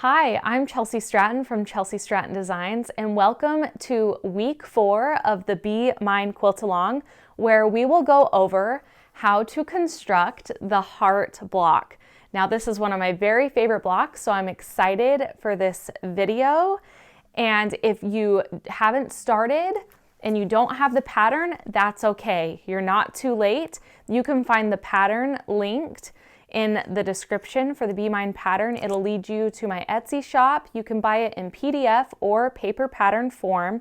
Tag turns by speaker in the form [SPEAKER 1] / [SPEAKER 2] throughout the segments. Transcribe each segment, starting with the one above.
[SPEAKER 1] Hi, I'm Chelsea Stratton from Chelsea Stratton Designs, and welcome to week 4 of the Be Mine Quilt Along, where we will go over how to construct the heart block. Now, this is one of my very favorite blocks, so I'm excited for this video. And if you haven't started and you don't have the pattern, that's okay. You're not too late. You can find the pattern linked in the description for the Be Mine pattern. It'll lead you to my Etsy shop. You can buy it in PDF or paper pattern form.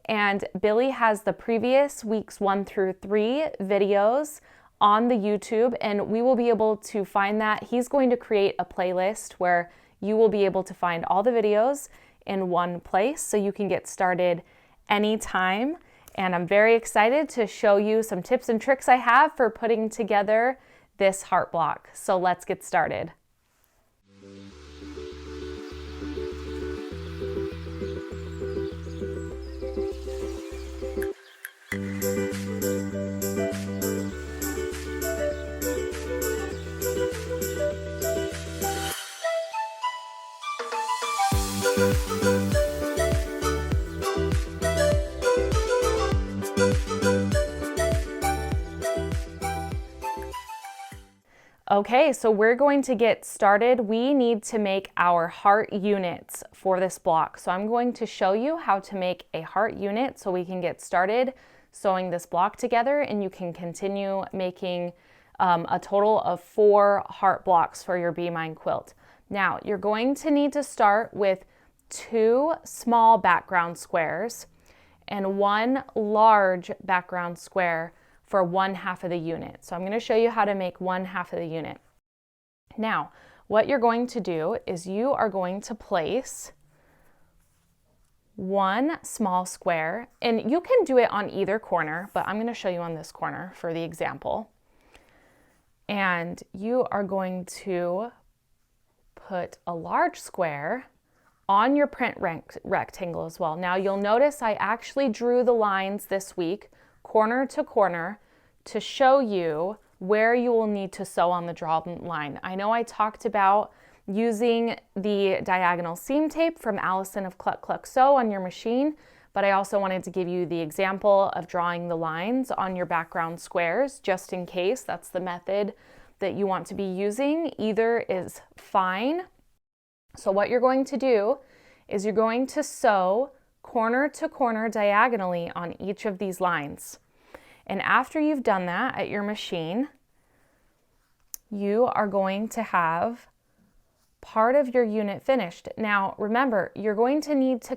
[SPEAKER 1] And Billy has the previous weeks 1 through 3 videos on the YouTube, and we will be able to find that. He's going to create a playlist where you will be able to find all the videos in one place so you can get started anytime. And I'm very excited to show you some tips and tricks I have for putting together this heart block. So let's get started. Okay, so we're going to get started. We need to make our heart units for this block. So I'm going to show you how to make a heart unit so we can get started sewing this block together, and you can continue making a total of 4 heart blocks for your Be Mine quilt. Now, you're going to need to start with 2 small background squares and 1 large background square for 1/2 of the unit. So I'm going to show you how to make 1/2 of the unit. Now, what you're going to do is you are going to place 1 small square, and you can do it on either corner, but I'm going to show you on this corner for the example. And you are going to put a large square on your print rectangle as well. Now, you'll notice I actually drew the lines this week corner to corner to show you where you will need to sew on the drawn line. I know I talked about using the diagonal seam tape from Allison of Cluck Cluck Sew on your machine, but I also wanted to give you the example of drawing the lines on your background squares, just in case that's the method that you want to be using. Either is fine. So what you're going to do is you're going to sew corner to corner diagonally on each of these lines. And after you've done that at your machine, you are going to have part of your unit finished. Now, remember, you're going to need to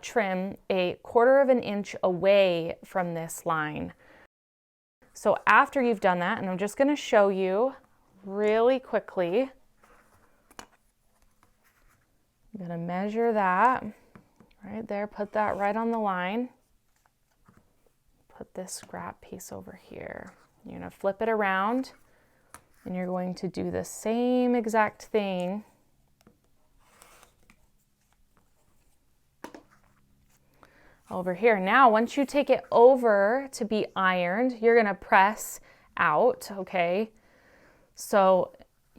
[SPEAKER 1] trim a 1/4 of an inch away from this line. So after you've done that, and I'm just going to show you really quickly, I'm going to measure that right there, put that right on the line. Put this scrap piece over here. You're going to flip it around, and you're going to do the same exact thing over here. Now, once you take it over to be ironed, you're going to press out, okay? So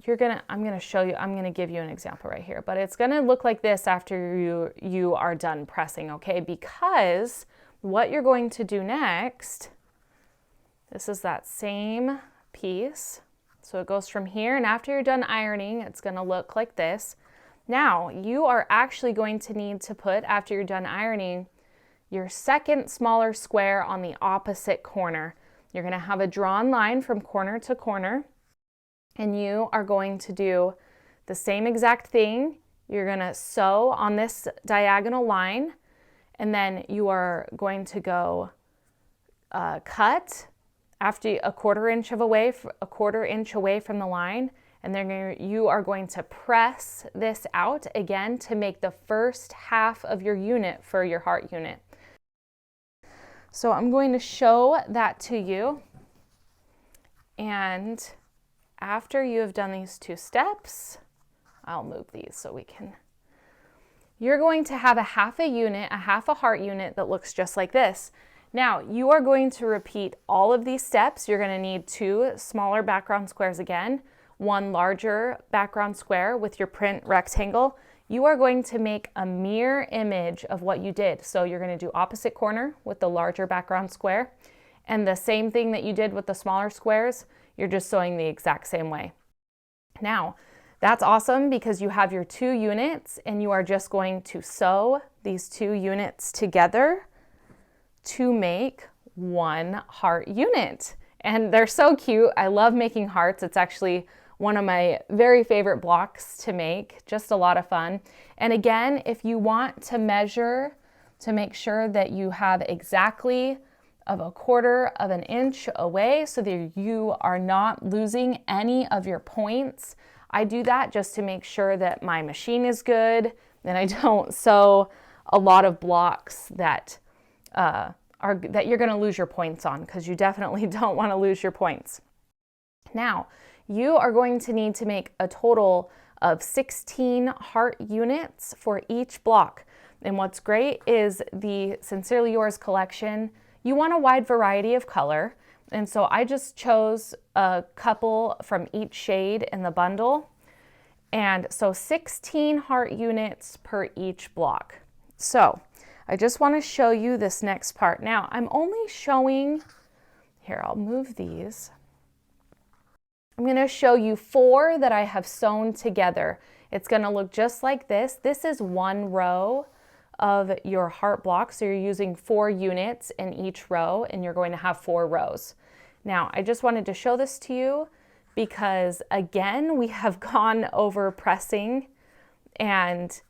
[SPEAKER 1] I'm going to show you, I'm going to give you an example right here, but it's going to look like this after you are done pressing, okay? Because what you're going to do next, this is that same piece. So it goes from here, and after you're done ironing, it's going to look like this. Now, you are actually going to need to put, after you're done ironing, your second smaller square on the opposite corner. You're going to have a drawn line from corner to corner, and you are going to do the same exact thing. You're going to sew on this diagonal line, and then you are going to go cut after a 1/4 inch away from the line, and then you are going to press this out again to make the first half of your unit for your heart unit. So I'm going to show that to you, and after you have done these 2 steps, I'll move these so we can. You're going to have a half a heart unit that looks just like this. Now, you are going to repeat all of these steps. You're going to need 2 smaller background squares again, one larger background square with your print rectangle, you are going to make a mirror image of what you did. So you're going to do opposite corner with the larger background square, and the same thing that you did with the smaller squares, you're just sewing the exact same way. Now, that's awesome because you have your 2 units and you are just going to sew these 2 units together to make one heart unit. And they're so cute. I love making hearts. It's actually one of my very favorite blocks to make, just a lot of fun. And again, if you want to measure to make sure that you have exactly of a quarter of an inch away so that you are not losing any of your points, I do that just to make sure that my machine is good and I don't sew a lot of blocks that that you're going to lose your points on, because you definitely don't want to lose your points. Now, you are going to need to make a total of 16 heart units for each block. And what's great is the Sincerely Yours collection, you want a wide variety of color. And so I just chose a couple from each shade in the bundle. And so 16 heart units per each block. So I just want to show you this next part. Now, I'm only showing, here, I'll move these. I'm going to show you 4 that I have sewn together. It's going to look just like this. This is one row of your heart block. So you're using 4 units in each row and you're going to have 4 rows. Now, I just wanted to show this to you because, again, we have gone over pressing, and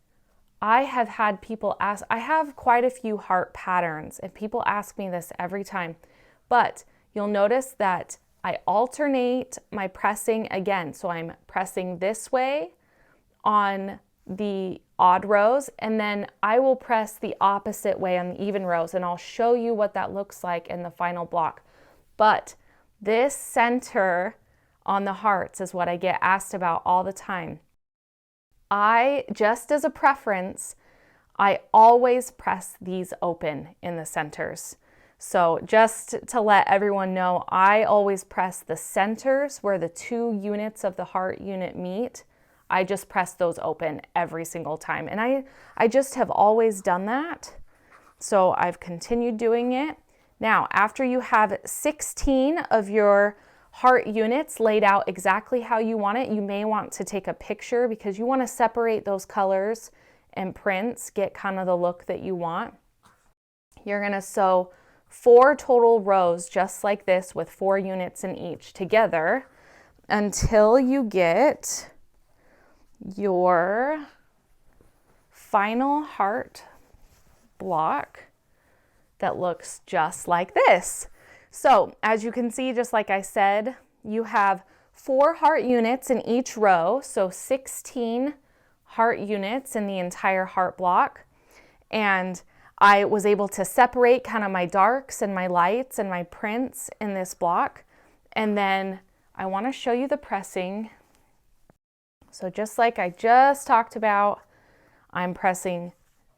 [SPEAKER 1] I have had people ask, I have quite a few heart patterns and people ask me this every time, but you'll notice that I alternate my pressing again. So I'm pressing this way on the odd rows, and then I will press the opposite way on the even rows, and I'll show you what that looks like in the final block. But this center on the hearts is what I get asked about all the time. I, just as a preference, I always press these open in the centers. So just to let everyone know, I always press the centers where the 2 units of the heart unit meet. I just press those open every single time. And I just have always done that. So I've continued doing it. Now, after you have 16 of your heart units laid out exactly how you want it, you may want to take a picture because you want to separate those colors and prints, get kind of the look that you want. You're going to sew 4 total rows just like this with 4 units in each together until you get your final heart block that looks just like this. So as you can see, just like I said, you have 4 heart units in each row, so 16 heart units in the entire heart block. And I was able to separate kind of my darks and my lights and my prints in this block. And then I want to show you the pressing. So just like I just talked about, I'm pressing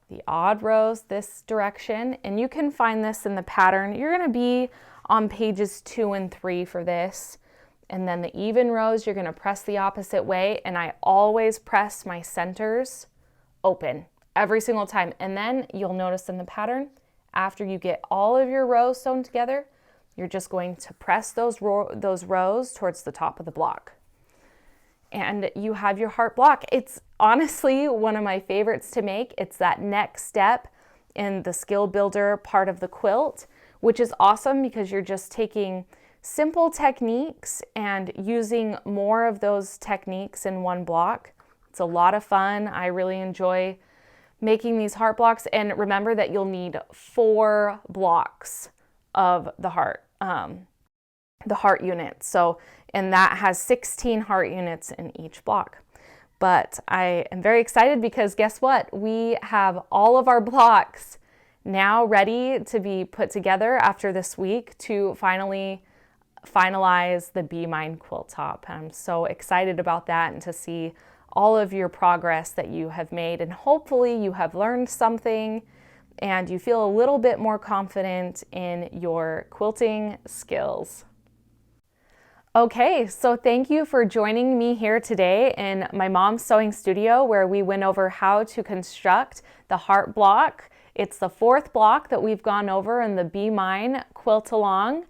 [SPEAKER 1] the odd rows this direction, and you can find this in the pattern. You're going to be on pages 2 and 3 for this. And then the even rows, you're going to press the opposite way, and I always press my centers open every single time. And then you'll notice in the pattern, after you get all of your rows sewn together, you're just going to press those rows towards the top of the block. And you have your heart block. It's honestly one of my favorites to make. It's that next step in the skill builder part of the quilt, which is awesome because you're just taking simple techniques and using more of those techniques in one block. It's a lot of fun. I really enjoy making these heart blocks. And remember that you'll need 4 blocks of the heart unit. So, and that has 16 heart units in each block. But I am very excited because guess what? We have all of our blocks now ready to be put together after this week to finally finalize the Be Mine quilt top. I'm so excited about that and to see all of your progress that you have made, and hopefully you have learned something and you feel a little bit more confident in your quilting skills. Okay, so thank you for joining me here today in my mom's sewing studio where we went over how to construct the heart block. It's the 4th block that we've gone over in the Be Mine Quilt Along.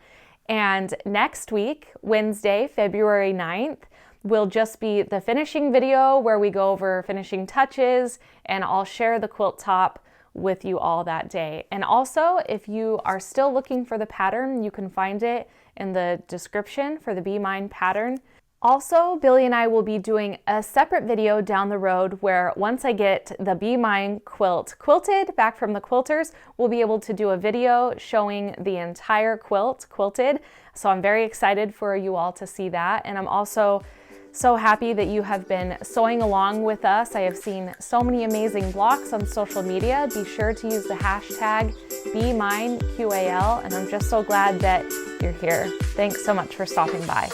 [SPEAKER 1] And next week, Wednesday, February 9th, will just be the finishing video where we go over finishing touches, and I'll share the quilt top with you all that day. And also, if you are still looking for the pattern, you can find it in the description for the Be Mine pattern. Also, Billy and I will be doing a separate video down the road where once I get the Be Mine quilt quilted back from the quilters, we'll be able to do a video showing the entire quilt quilted. So I'm very excited for you all to see that. And I'm also so happy that you have been sewing along with us. I have seen so many amazing blocks on social media. Be sure to use the hashtag BeMineQAL, and I'm just so glad that you're here. Thanks so much for stopping by.